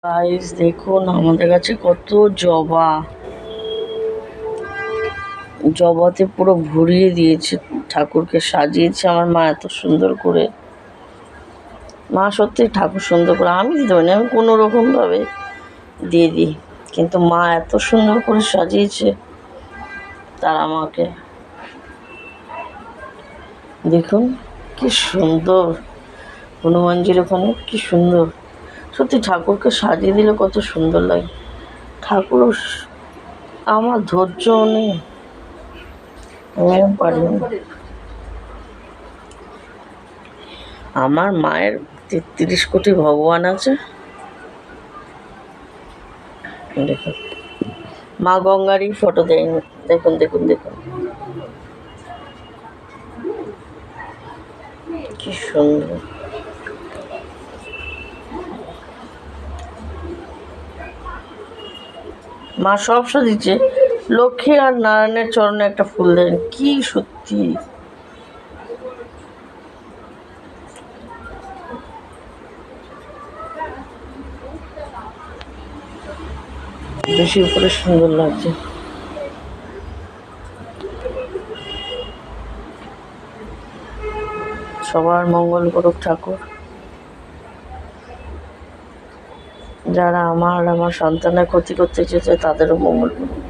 Guys দেখুন আমাদের কাছে কত জবা। জবাতে পুরো ভরিয়ে দিয়েছে, ঠাকুরকে সাজিয়েছে আমার মা এত সুন্দর করে। মা সত্যি ঠাকুর সুন্দর করে, আমি দিতে পারি না, আমি কোনো রকমভাবে দিয়ে দিই, কিন্তু মা এত সুন্দর করে সাজিয়েছে তার আমাকে। দেখুন কি সুন্দর হনুমানজির ওখানে, কি সুন্দর। সত্যি ঠাকুরকে সাজিয়ে দিলে কত সুন্দর লাগে। ঠাকুর আমার ধৈর্য নেই, আমি পারি না। আমার মায়ের ৩৩ কোটি ভগবান আছে। দেখুন মা গঙ্গারই ফটো দেয়নি, দেখুন দেখুন দেখুন কি সুন্দর। মা সব সাজিয়েছে, লক্ষ্মী আর নারায়ণের চরণে একটা ফুল দেন, কি সত্যি। বেশি উপরে সুন্দর লাগছে। সবার মঙ্গল করুক ঠাকুর। যারা আমার সন্তানের ক্ষতি করতে চেয়েছে তাদেরও মঙ্গল করুক।